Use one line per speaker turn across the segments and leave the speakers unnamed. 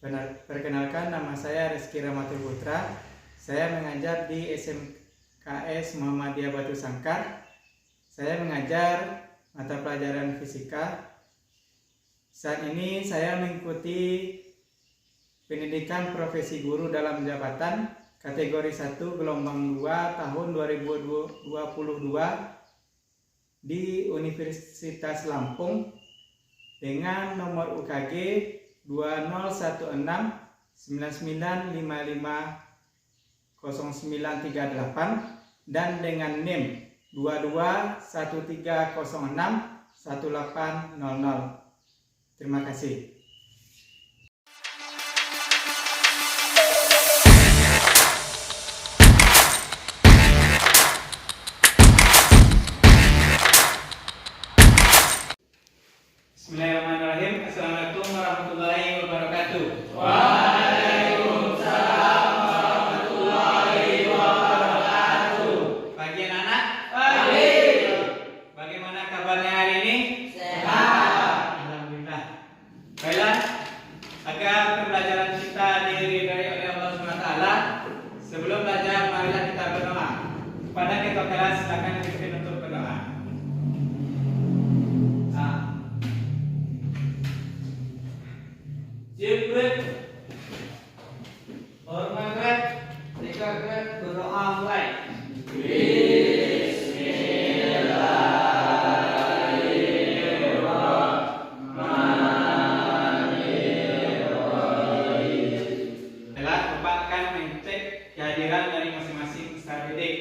Perkenalkan, nama saya Rizky Ramatul Putra. Saya mengajar di SMKS Muhammadiyah Batu Sangkar. Saya mengajar mata pelajaran fisika. Saat ini saya mengikuti pendidikan profesi guru dalam jabatan kategori 1 gelombang 2 tahun 2022 di Universitas Lampung dengan nomor UKG 201699550938 dan dengan NIM 2213061800. Terima kasih. Bismillahirrahmanirrahim. Assalamualaikum warahmatullahi wabarakatuh.
Waalaikumsalam warahmatullahi wabarakatuh.
Pagi anak-anak.
Pagi.
Bagaimana kabarnya hari ini?
Sehat.
Alhamdulillah. Baiklah, agar pembelajaran kita diridhai oleh Allah SWT, sebelum belajar marilah kita berdoa. Pada ketua kelas silakan dipimpin untuk berdoa.
Jibrit, hormat, dikatakan berdoa mulai.
Adalah Bapak akan mengecek kehadiran dari masing-masing peserta didik.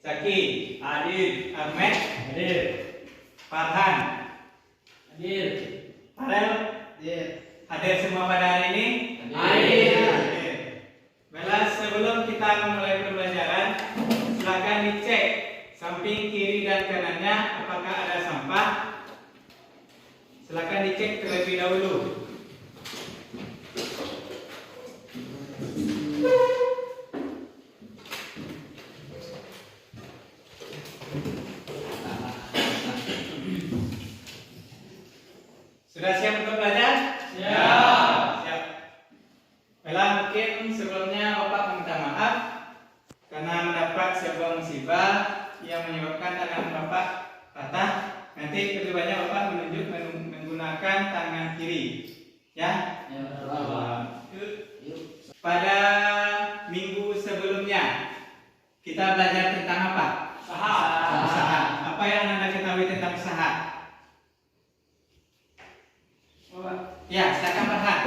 Zaki,
Hadir,
Ahmed,
hadir,
Farhan,
hadir,
Farel,
hadir.
hadir semua pada hari ini?
Hadir.
Oke. Baiklah, sebelum kita memulai pembelajaran, silakan dicek samping kiri dan kanannya apakah ada sampah. Silakan dicek terlebih dahulu. Sudah siap untuk belajar?
Siap.
Siap. Baiklah, mungkin sebelumnya Bapak minta maaf karena mendapat sebuah musibah yang menyebabkan tangan Bapak patah. Nanti kedepannya Bapak menunjuk menggunakan tangan kiri. Ya. Pada minggu sebelumnya kita belajar tentang apa? Usaha. Apa yang Anda ketahui tentang usaha? Ya, silakan Farhan.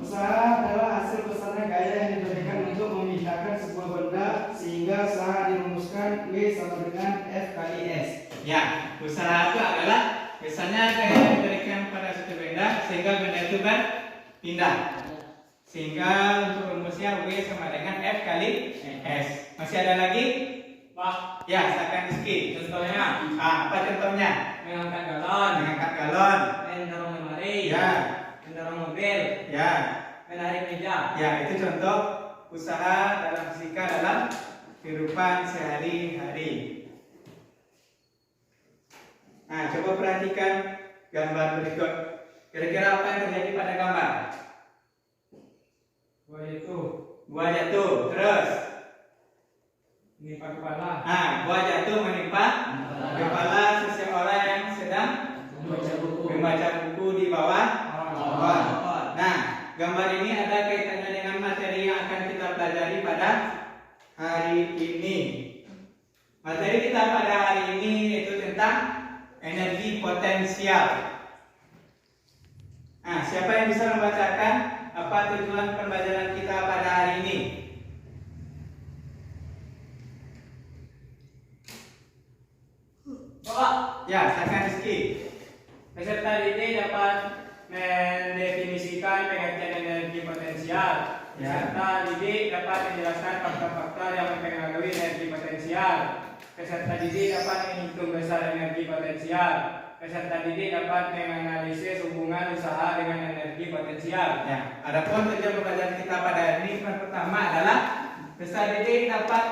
Usaha adalah hasil besarnya gaya yang diberikan untuk memindahkan sebuah benda sehingga usaha dirumuskan W sama dengan F kali S.
Ya, usaha itu adalah biasanya gaya yang diberikan pada suatu benda sehingga benda itu berpindah. Sehingga untuk rumusnya W sama dengan F kali S. Masih ada lagi?
Pak,
Ya, silakan Rizky.
contohnya
Apa contohnya?
mengangkat galon,
Mengangkat galon.
mendorong lemari,
Ya,
mendorong mobil,
ya,
menarik meja.
ya. Itu contoh usaha dalam fisika dalam kehidupan sehari-hari. Nah, coba perhatikan gambar berikut. Kira-kira apa yang terjadi pada gambar?
Gua itu
Buah jatuh, terus
menimpa kepala,
buah jatuh menimpa kepala seseorang yang sedang
membaca buku,
membaca buku di bawah pohon.
pohon.
Nah, gambar ini ada kaitannya dengan materi yang akan kita pelajari pada hari ini. Materi kita pada hari ini yaitu tentang energi potensial. Nah, siapa yang bisa membacakan apa tujuan pembelajaran kita pada hari ini?
Bapak,
Ya, silakan Rizky.
peserta didik dapat mendefinisikan pengertian energi potensial. Peserta didik dapat menjelaskan faktor-faktor yang mempengaruhi energi potensial. Peserta didik dapat menghitung besar energi potensial. Peserta didik dapat menganalisis hubungan usaha dengan energi potensial.
Ya, adapun tujuan pembelajaran kita pada hari ini yang pertama adalah peserta didik dapat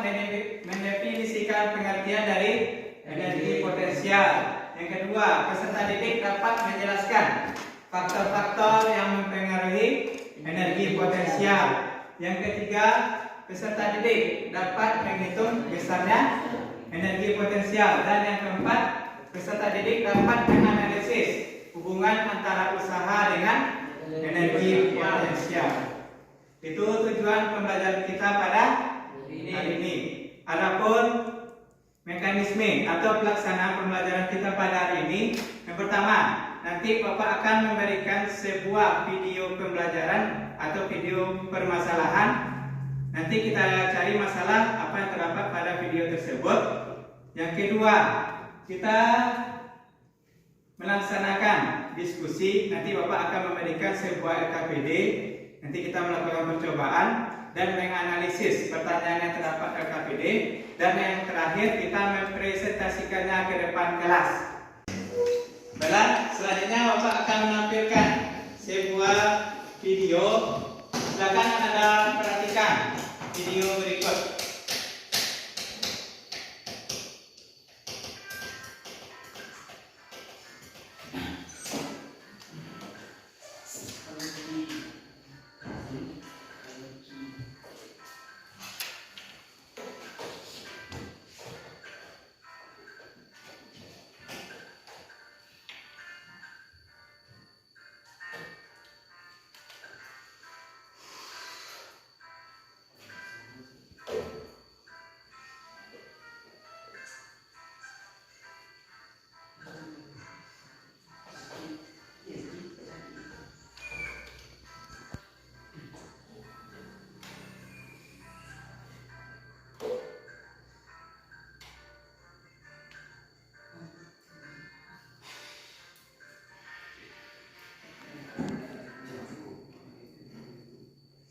mendefinisikan pengertian dari energi potensial. Yang kedua, peserta didik dapat menjelaskan faktor-faktor yang mempengaruhi energi potensial. Yang ketiga, peserta didik dapat menghitung besarnya energi potensial. Dan yang keempat, peserta didik dapat menganalisis hubungan antara usaha dengan energi potensial. Itu tujuan pembelajaran kita pada hari ini. Adapun mekanisme atau pelaksanaan pembelajaran kita pada hari ini, yang pertama, nanti Bapak akan memberikan sebuah video pembelajaran atau video permasalahan. Nanti kita cari masalah apa yang terdapat pada video tersebut. Yang kedua, kita melaksanakan diskusi. Nanti Bapak akan memberikan sebuah RKPD. Nanti kita melakukan percobaan dan menganalisis pertanyaan yang terdapat RKPD. Dan yang terakhir, kita mempresentasikannya ke depan kelas. Baiklah, selanjutnya Bapak akan menampilkan sebuah video. Silakan Anda perhatikan video berikut.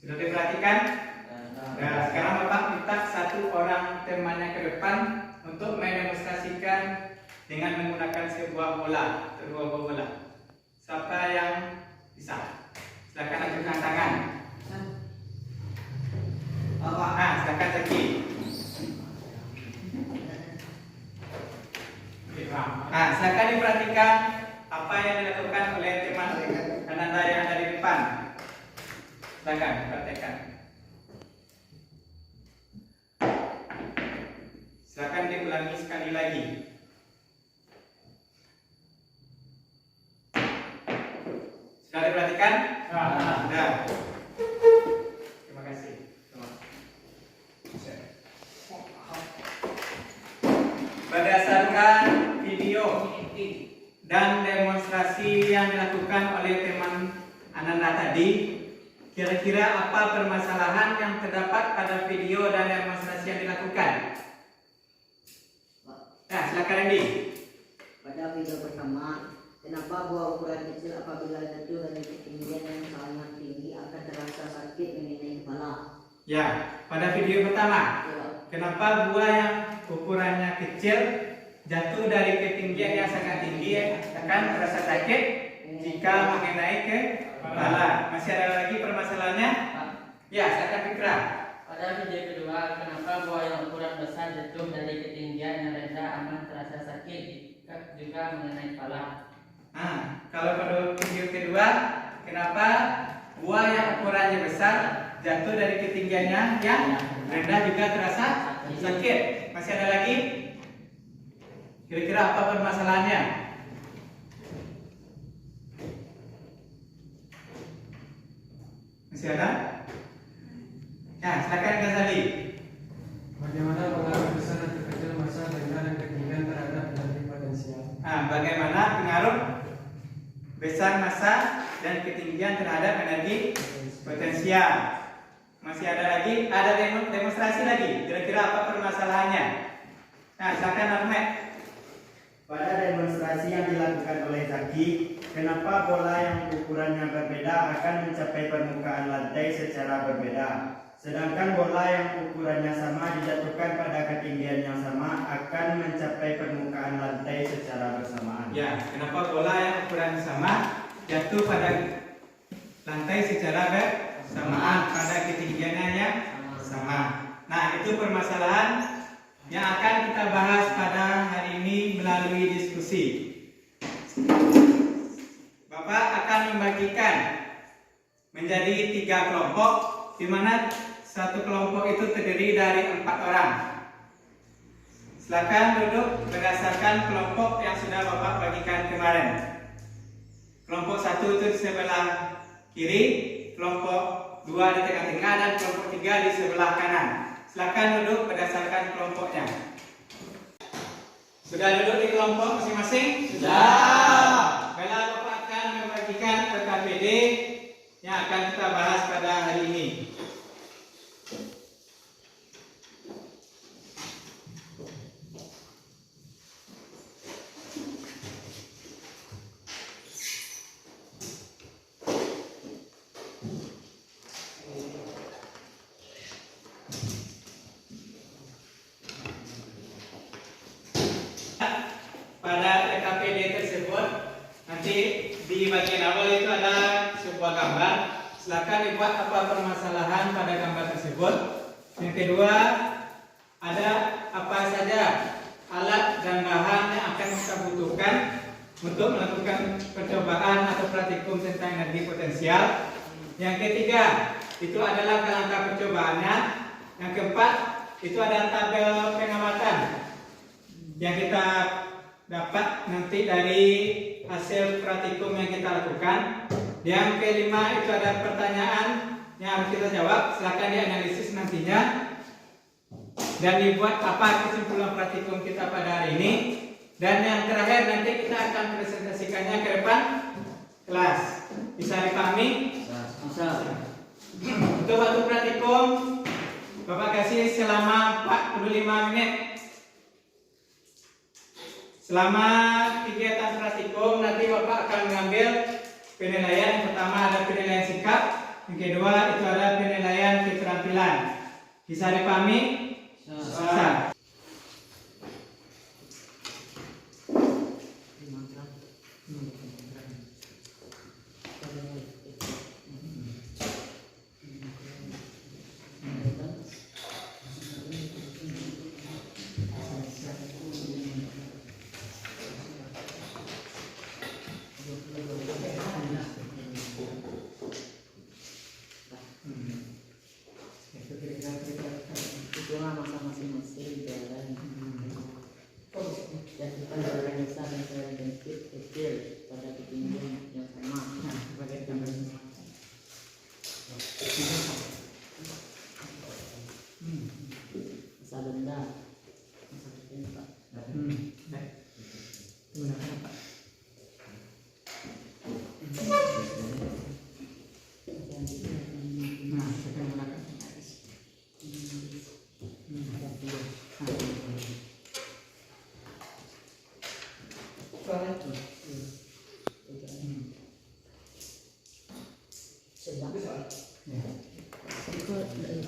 Sudah diperhatikan? Nah, sekarang Bapak minta satu orang temannya ke depan untuk mendemonstrasikan dengan menggunakan sebuah bola, sebuah bola. Siapa yang bisa? Silakan ajukan tangan. Silakan Zaki. Silakan diperhatikan apa yang dilakukan oleh teman Anda yang ada di depan. Silakan praktekkan. Silakan diulangi sekali lagi. Sudah diperhatikan? Sudah. Terima kasih. Berdasarkan video dan demonstrasi yang dilakukan oleh teman Ananda tadi, kira-kira apa permasalahan yang terdapat pada video dan demonstrasi yang dilakukan? Nah, silakan Randy.
Pada video pertama, kenapa buah ukuran kecil apabila jatuh dari ketinggian yang sangat tinggi akan terasa sakit mengenai kepala?
Ya, pada video pertama,
Ya.
kenapa buah yang ukurannya kecil jatuh dari ketinggian yang sangat tinggi akan terasa sakit jika mengenai ke kepala? Masih ada lagi permasalahannya? Ya, silakan Fikra.
Pada video kedua, kenapa buah yang ukuran besar jatuh dari ketinggian yang rendah aman terasa sakit jika mengenai kepala?
Kalau pada video kedua, kenapa buah yang ukurannya besar jatuh dari ketinggiannya yang rendah juga terasa sakit? Masih ada lagi? Kira-kira apa permasalahannya? Masih ada? Ya, silakan Ghazali.
Bagaimana pengaruh besar atau kecil massa rendah dan ketinggian terhadap energi potensial?
Bagaimana pengaruh besar massa dan ketinggian terhadap energi potensial? Masih ada lagi? Ada demonstrasi lagi? Kira-kira apa permasalahannya? Nah, silakan Ahmed.
Pada demonstrasi yang dilakukan oleh Zaki, kenapa bola yang ukurannya berbeda akan mencapai permukaan lantai secara berbeda, sedangkan bola yang ukurannya sama dijatuhkan pada ketinggian yang sama akan mencapai permukaan lantai secara bersamaan?
Ya, kenapa bola yang ukurannya sama jatuh pada lantai secara bersamaan pada ketinggiannya yang sama? Nah, itu permasalahan yang akan kita bahas pada hari ini melalui diskusi. Bapak akan membagikan menjadi 3 kelompok, di mana satu kelompok itu terdiri dari 4 orang. Silakan duduk berdasarkan kelompok yang sudah Bapak bagikan kemarin. Kelompok 1 itu di sebelah kiri, kelompok 2 di tengah-tengah, dan kelompok 3 di sebelah kanan. Silakan duduk berdasarkan kelompoknya. Sudah duduk di kelompok masing-masing? Sudah. Baiklah, Bapak akan membagikan PKPD yang akan kita bahas pada hari ini. Pada PKPD tersebut, nanti di bagian awal itu ada sebuah gambar. Silakan dibuat apa permasalahan pada gambar tersebut. Yang kedua, ada apa saja alat dan bahan yang akan kita butuhkan untuk melakukan percobaan atau praktikum tentang energi potensial. Yang ketiga, itu adalah langkah percobaannya. Yang keempat, itu ada tabel pengamatan yang kita dapat nanti dari hasil praktikum yang kita lakukan. Yang kelima, itu ada pertanyaan yang harus kita jawab. Silakan dianalisis nantinya dan dibuat apa kesimpulan praktikum kita pada hari ini. Dan yang terakhir, nanti kita akan presentasikannya ke depan kelas. Bisa dipahami?
Bisa.
Untuk satu praktikum, Bapak kasih selama 45 menit. Selama kegiatan praktikum, nanti Bapak akan mengambil penilaian. Yang pertama ada penilaian sikap, yang kedua itu ada penilaian keterampilan. Bisa dipahami? Bisa.
Itulah masa masing-masing jalan. Dan kita jalan besar dan jalan kecil pada ketinggian yang sama. Masa benda, masa tempat.
Gunakan apa? Nah, kita gunakan.
Sedang.
Ya.
Itu dari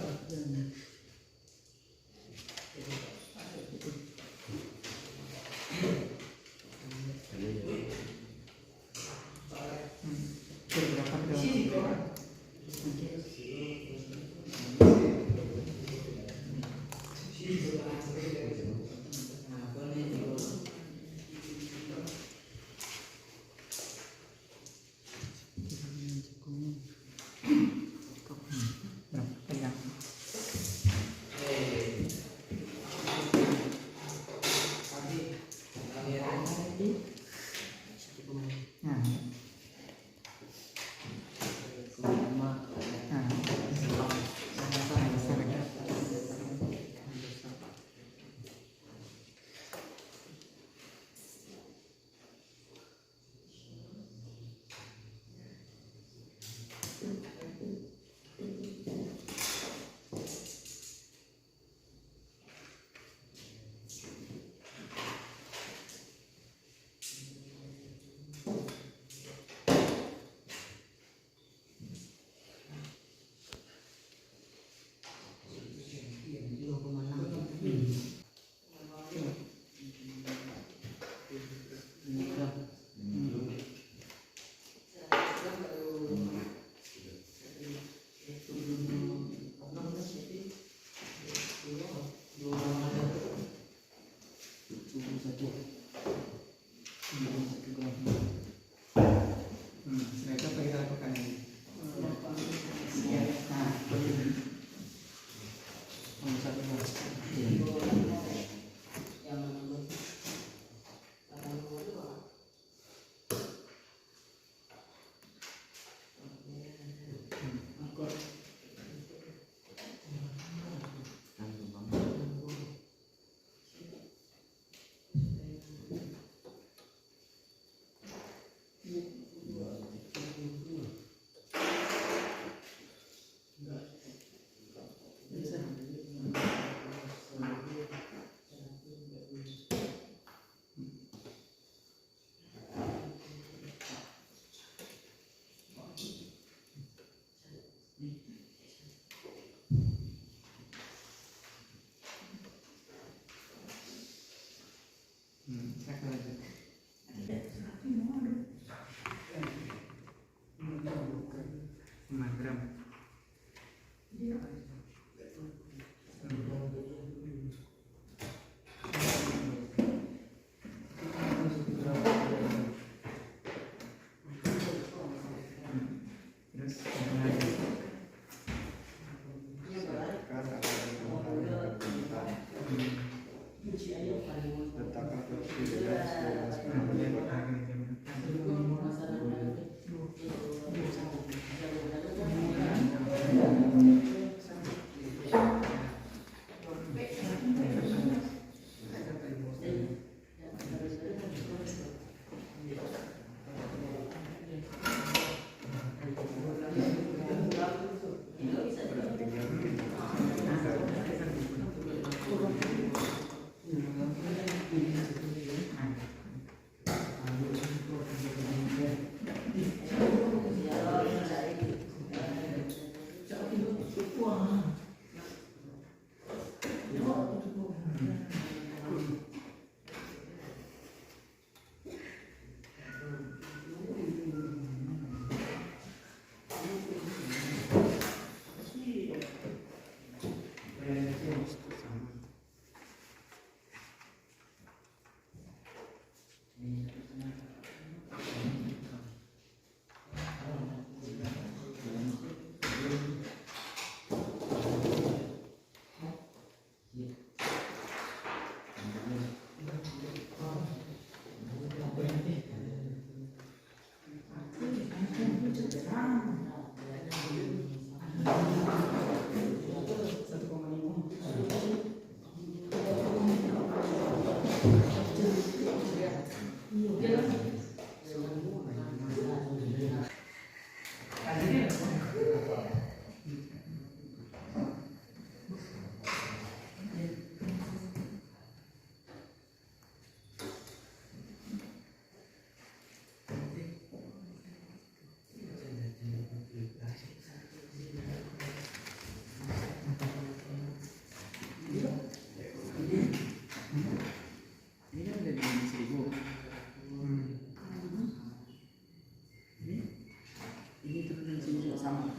Ini turun sini juga sama.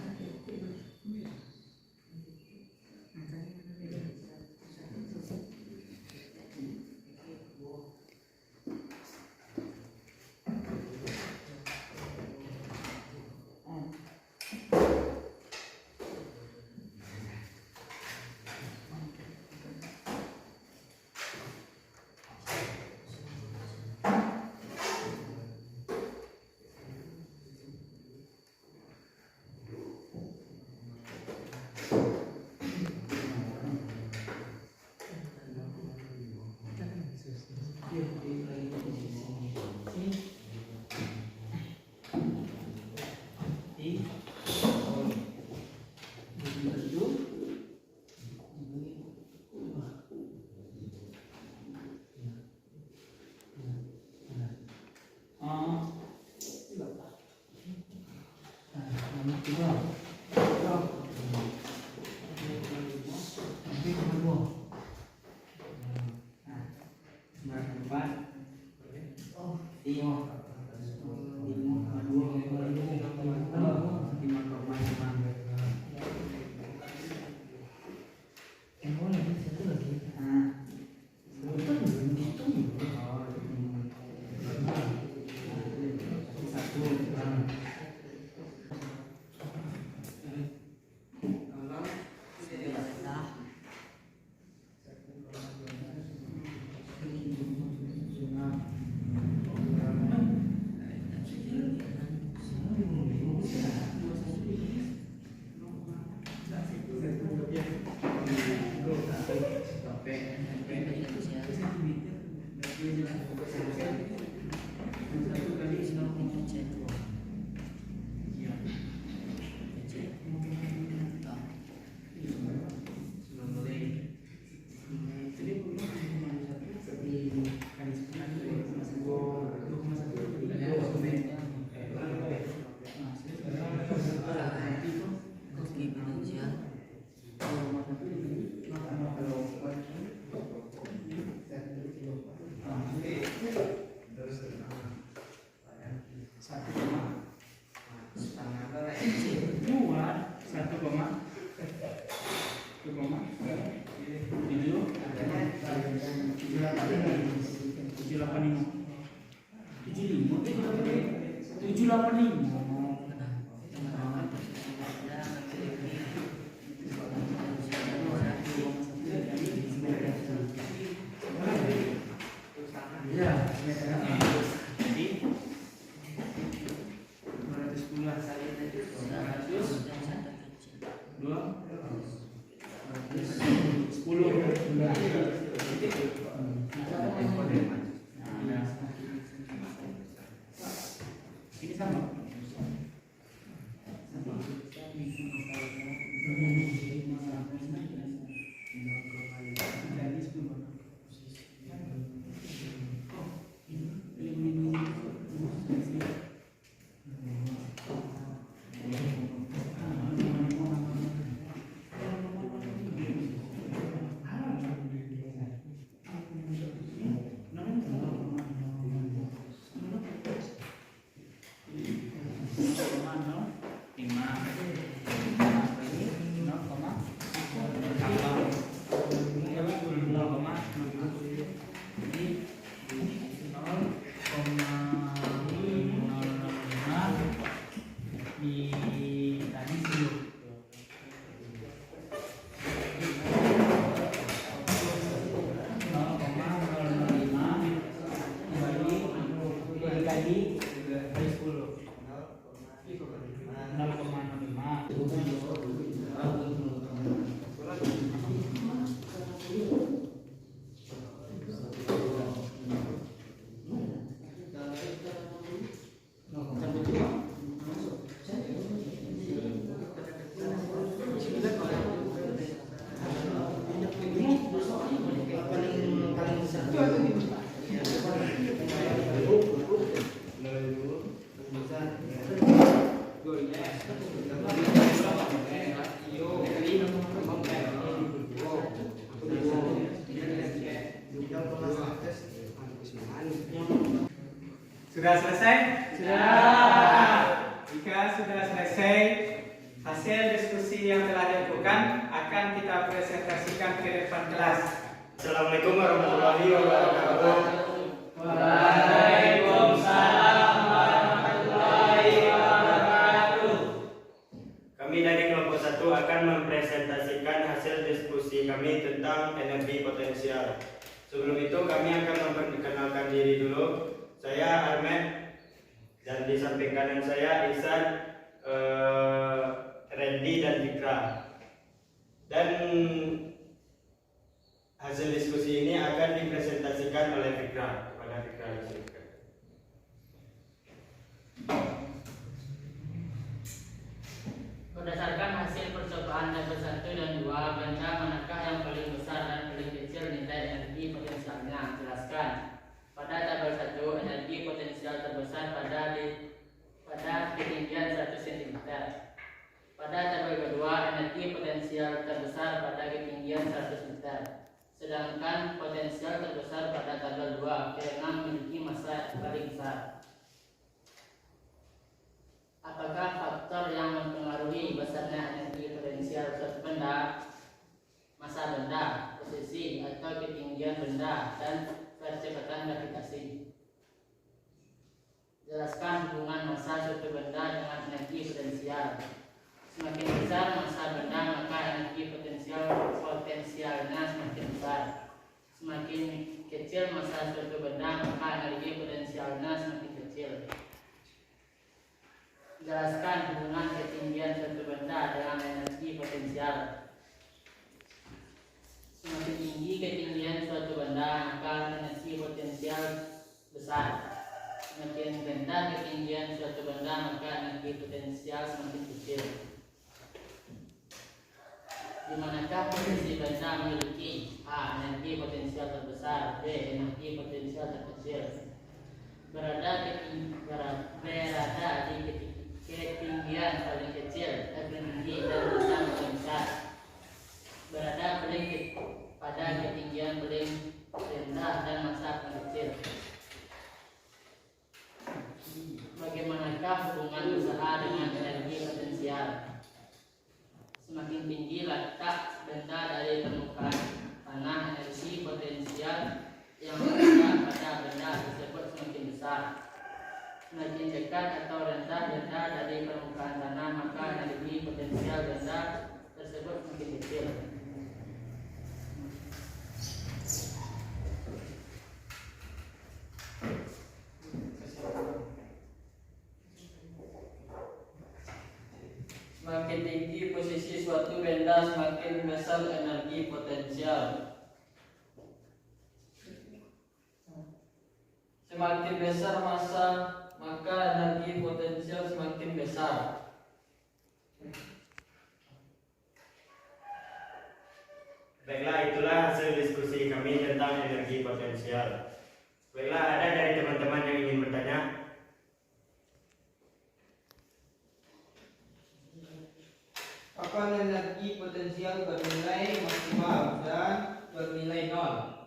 Sudah selesai?
Sudah.
Jika sudah selesai ditentukan akan kita presentasikan ke depan kelas.
Assalamualaikum warahmatullahi wabarakatuh.
Waalaikumsalam warahmatullahi wabarakatuh.
Kami dari kelompok 1 akan mempresentasikan hasil diskusi kami tentang energi potensial. Sebelum itu kami akan memperkenalkan diri dulu. Saya Ahmed dan di samping kanan saya Ihsan, Randy dan Fikra. Dan hasil diskusi ini akan dipresentasikan oleh Fikra. Kepada Fikra disilakan.
Berdasarkan hasil percobaan tabel 1 dan 2, benda manakah yang paling besar dan paling kecil nilai energi potensialnya? Jelaskan. Pada tabel 1, energi potensial terbesar pada ketinggian 100 cm. Pada tabel kedua, energi potensial terbesar pada ketinggian 100 meter. Sedangkan potensial terbesar pada tabel 2 karena memiliki massa paling besar. Apakah faktor yang mempengaruhi besarnya energi potensial suatu benda? Massa benda, posisi atau ketinggian benda, dan kecepatan gravitasi. Jelaskan hubungan massa suatu benda dengan energi potensial. Semakin besar massa benda, maka energi potensialnya semakin besar. Semakin kecil massa suatu benda, maka energi potensialnya semakin kecil. Jelaskan hubungan ketinggian suatu benda dengan energi potensial. Semakin tinggi ketinggian suatu benda, maka energi potensial besar. Semakin rendah ketinggian suatu benda, maka energi potensial semakin kecil. Di manakah posisi benda memiliki A. Energi potensial terbesar, B. Energi potensial terkecil. Berada di ketinggian paling kecil, paling tinggi, dan massa paling besar. Berada pada ketinggian paling rendah dan massa paling kecil. Bagaimanakah hubungan usaha dengan energi potensial? Semakin tinggi letak benda dari permukaan tanah, energi potensial yang ada pada benda tersebut semakin besar. Semakin dekat atau rendah benda dari permukaan tanah, maka energi potensial benda tersebut semakin kecil. Semakin tinggi posisi suatu benda, semakin besar energi potensial. Semakin besar massa, maka energi potensial semakin besar.
Baiklah, itulah hasil diskusi kami tentang energi potensial. Baiklah, ada dari teman-teman yang ingin bertanya?
Kapan energi potensial bernilai maksimal dan bernilai nol?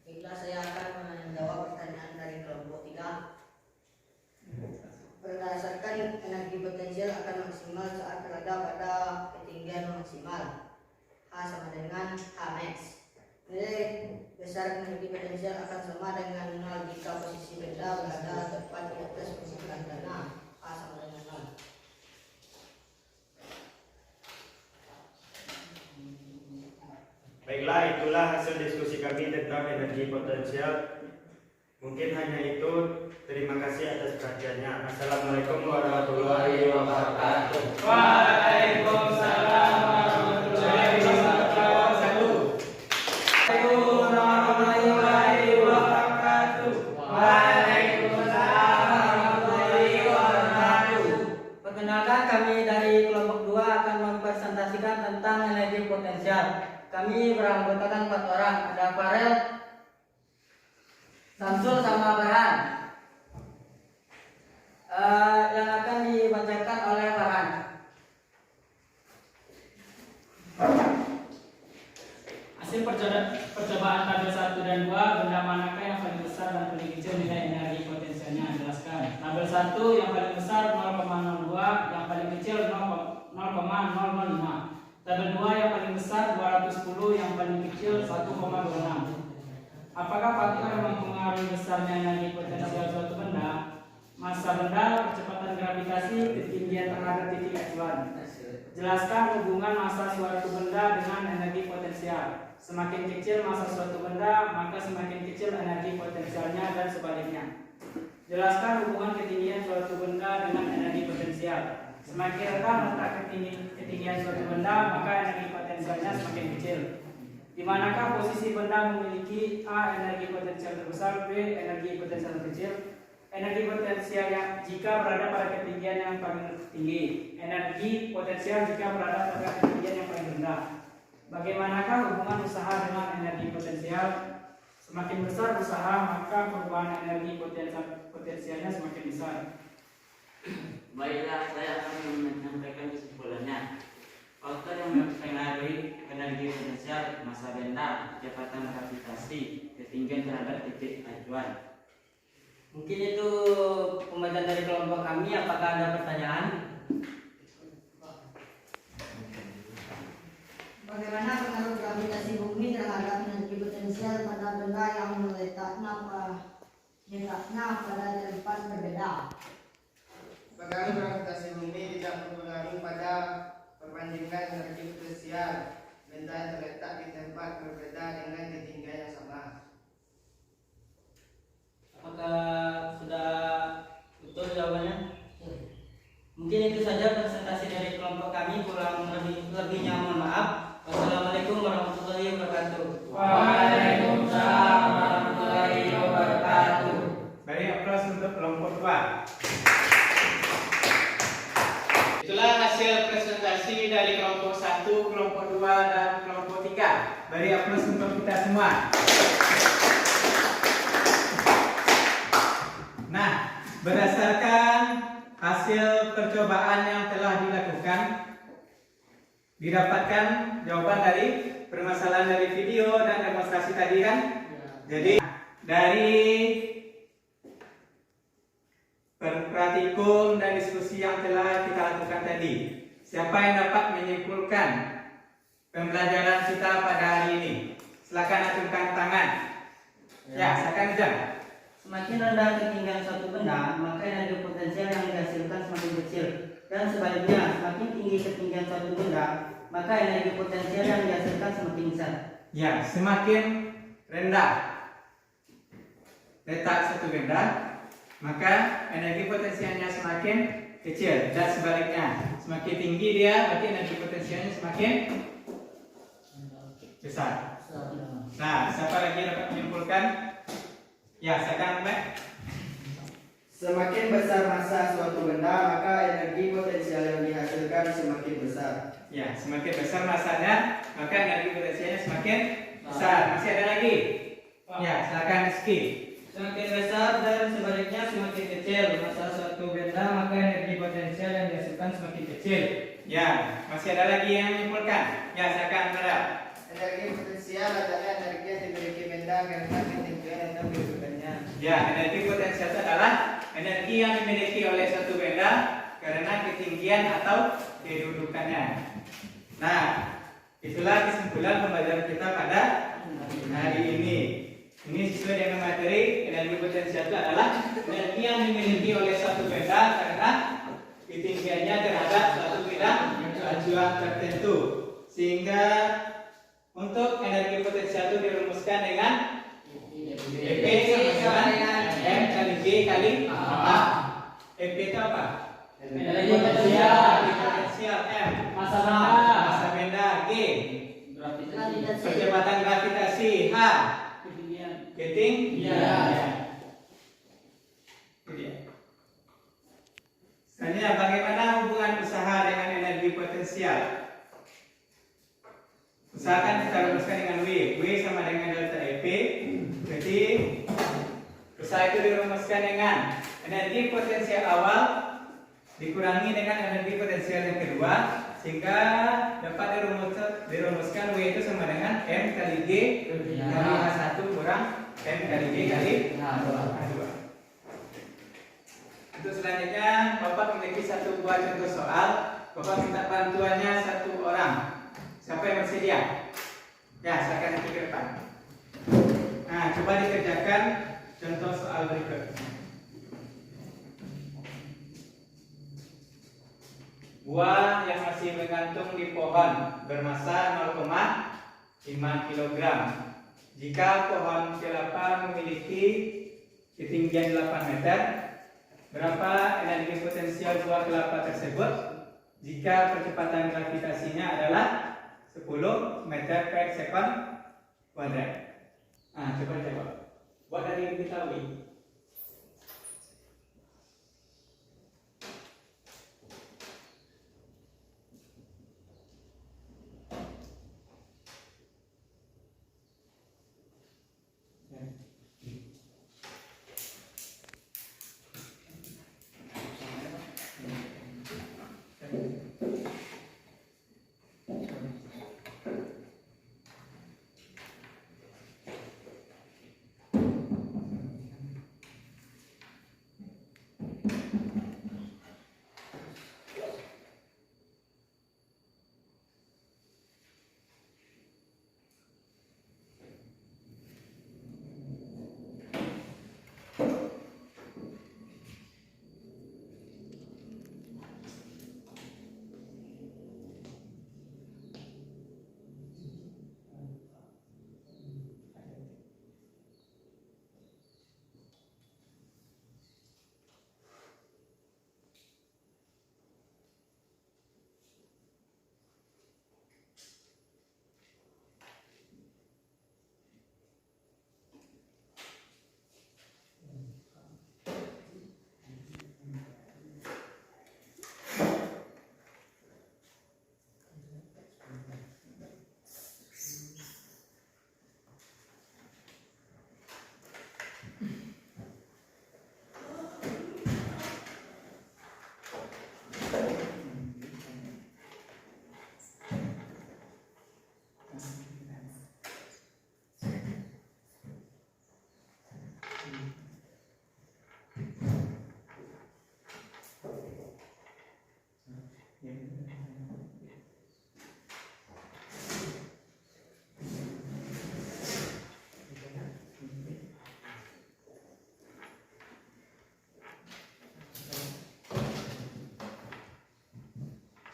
Baiklah, saya akan menjawab pertanyaan dari kelompok 3. Berdasarkan energi potensial akan maksimal saat berada pada ketinggian maksimal. H sama dengan H max. Nilai besar energi potensial akan sama dengan 0 jika posisi benda berada tepat di atas permukaan tanah. H sama dengan 0.
Baiklah, itulah hasil diskusi kami tentang energi potensial. Mungkin hanya itu. Terima kasih atas perhatiannya. Assalamualaikum warahmatullahi wabarakatuh.
Waalaikumsalam warahmatullahi wabarakatuh. Waalaikumsalam warahmatullahi wabarakatuh. Waalaikumsalam warahmatullahi wabarakatuh.
Perkenalkan, kami dari kelompok 2 akan mempresentasikan tentang energi potensial. Kami beranggotakan 4 orang, ada Farel, Samsul, sama Farhan. Yang akan dibacakan oleh Farhan.
Hasil percobaan tabel 1 dan 2, benda manakah yang paling besar dan paling kecil nilai energi potensialnya? Jelaskan. Tabel 1 yang paling besar 0,02,
yang paling kecil 0,005. Tabel 2 yang paling besar 210, yang paling kecil 1,26. Apakah faktor yang mempengaruhi besarnya energi potensial suatu benda? Massa benda, kecepatan gravitasi, ketinggian terhadap titik acuan. Jelaskan hubungan massa suatu benda dengan energi potensial. Semakin kecil massa suatu benda, maka semakin kecil energi potensialnya dan sebaliknya. Jelaskan hubungan ketinggian suatu benda dengan energi potensial. Semakin rendah letak ketinggian suatu benda, maka energi potensialnya semakin kecil. Di manakah posisi benda memiliki A. energi potensial terbesar, B. energi potensial terkecil? Energi potensial yang jika berada pada ketinggian yang paling tinggi, energi potensial jika berada pada ketinggian yang paling rendah. Bagaimanakah hubungan usaha dengan energi potensial? Semakin besar usaha, maka perubahan energi potensialnya semakin besar.
Baiklah, saya akan menyampaikan kesimpulannya. Faktor yang mempengaruhi energi potensial: massa benda, kecepatan gravitasi, ketinggian terhadap titik acuan.
Mungkin itu pembacaan dari kelompok kami. Apakah ada pertanyaan?
Bagaimana pengaruh gravitasi bumi terhadap energi potensial pada benda yang letaknya pada tempat berbeda?
Pengaruh gravitasi bumi tidak berpengaruh pada perbandingan energi potensial benda yang terletak di tempat berbeda dengan ketinggian yang sama.
Apakah sudah betul jawabannya? Mungkin itu saja presentasi dari kelompok kami. Kurang lebihnya mohon maaf. Wassalamualaikum warahmatullahi wabarakatuh.
Waalaikumsalam warahmatullahi wabarakatuh.
Beri aplaus untuk kelompok 2. Itulah hasil presentasi dari kelompok 1, kelompok 2, dan kelompok 3. Beri aplaus untuk kita semua. Nah, berdasarkan hasil percobaan yang telah dilakukan, didapatkan jawaban dari permasalahan dari video dan demonstrasi tadi kan? Jadi dari praktikum dan diskusi yang telah kita lakukan tadi, siapa yang dapat menyimpulkan pembelajaran kita pada hari ini? Silakan acungkan tangan. Ya, silakan Ujang.
Semakin rendah ketinggian suatu benda, maka energi potensial yang dihasilkan semakin kecil. Dan sebaliknya, semakin tinggi ketinggian suatu benda, maka energi potensial yang dihasilkan semakin besar.
Ya, semakin rendah letak satu benda, maka energi potensialnya semakin kecil. Dan sebaliknya, semakin tinggi dia, berarti energi potensialnya semakin besar. Nah, siapa lagi yang dapat menyimpulkan? Ya, silakan Mbak.
Semakin besar massa suatu benda, maka energi potensial yang dihasilkan semakin besar.
Ya, semakin besar massanya, maka energi potensialnya semakin besar. Masih ada lagi? Ya, silakan Rizky.
Semakin besar dan sebaliknya semakin kecil massa suatu benda, maka energi potensial yang dihasilkan semakin kecil.
Ya, masih ada lagi yang menyimpulkan? Ya, silakan Mbak.
Energi potensial adalah energi yang dimiliki benda karena ketinggian atau kedudukannya.
Ya, energi potensial itu adalah energi yang dimiliki oleh suatu benda karena ketinggian atau kedudukannya. Nah, itulah kesimpulan pembelajaran kita pada hari ini. Ini sesuai dengan materi. Energi potensial itu adalah energi yang dimiliki oleh suatu benda karena ketinggiannya terhadap suatu bidang acuan tertentu. Sehingga untuk energi potensial itu dirumuskan dengan EP sama dengan M kali G kali A. EP itu apa?
Energi potensial.
Energi potensial M.
Massa
benda G.
Gravitasi.
Kecepatan gravitasi H. Ketinggian.
Iya.
Itu dia. Selanjutnya, bagaimana hubungan usaha dengan energi potensial? Usahakan kita rumuskan dengan W. W sama dengan delta EP. Jadi usaha itu dirumuskan dengan energi potensial awal dikurangi dengan energi potensial yang kedua, sehingga dapat dirumuskan W itu sama dengan M kali G kali H1 kurang M kali G kali H2. Untuk selanjutnya, Bapak memiliki satu buah contoh soal. Bapak minta bantuannya satu orang. Siapa yang bersedia? Ya, silakan nanti ke depan. Nah, coba dikerjakan contoh soal berikut. Buah yang masih menggantung di pohon bermassa 0,5 kg. Jika pohon kelapa memiliki ketinggian 8 meter, berapa energi potensial buah kelapa tersebut jika percepatan gravitasinya adalah 10 meter per sekon kuadrat? Nah, coba jawab. Buat dari Bitawi.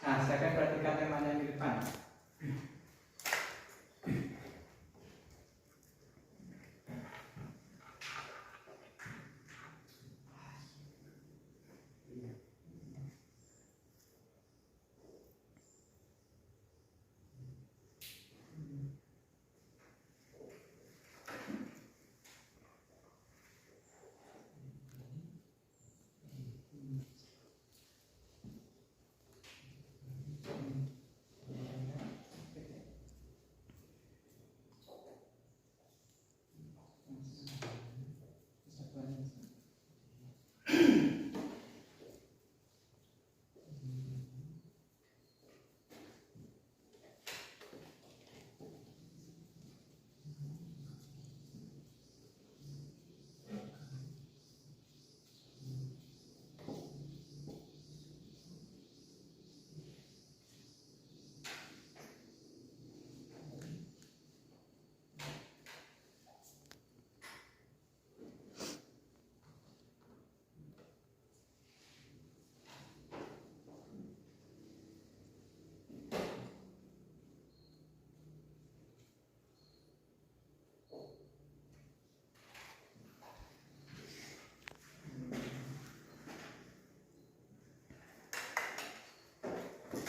Nah, silakan perhatikan temanya di depan.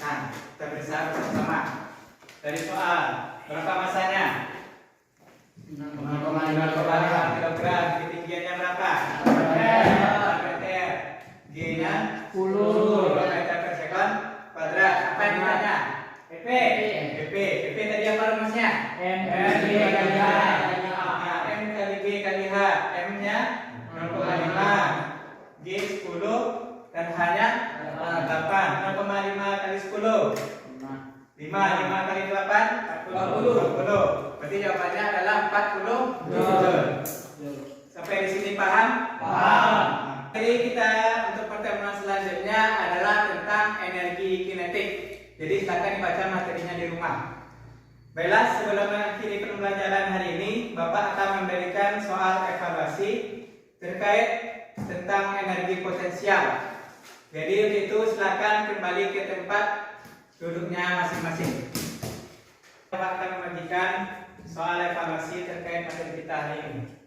Nah, kita berusaha bersama-sama. Dari soal, berapa masanya? 0,5 kg. Ketinggiannya berapa? 4 meter. G-nya 10 meter per sekon kuadrat. Apa yang ditanya? PP. PP tadi apa rumusnya?
M kali H.
M kali G kali H. M-nya 0,5. G 10 dan H-nya 8. 0,5 kali 10 5 kali 8 40. Berarti jawabannya adalah 40 joule. Sampai di sini paham?
Paham.
Jadi kita untuk pertemuan selanjutnya adalah Jadi silakan dibaca materinya di rumah. Baiklah, sebelum mengakhiri pembelajaran hari ini, Bapak akan memberikan soal evaluasi terkait tentang energi potensial. Jadi untuk itu silakan kembali ke tempat duduknya masing-masing. Bapak akan membagikan soal evaluasi terkait materi kita hari ini.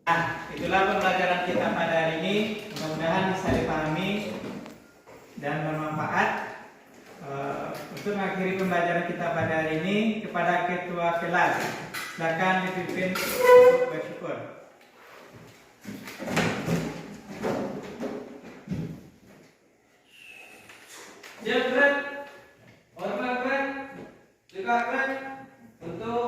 Nah, itulah pembelajaran kita pada hari ini. Mudah-mudahan bisa dipahami dan bermanfaat. Untuk mengakhiri pembelajaran kita pada hari ini, kepada ketua kelas, silakan dipimpin untuk bersyukur.
Jebret, hormat, juga untuk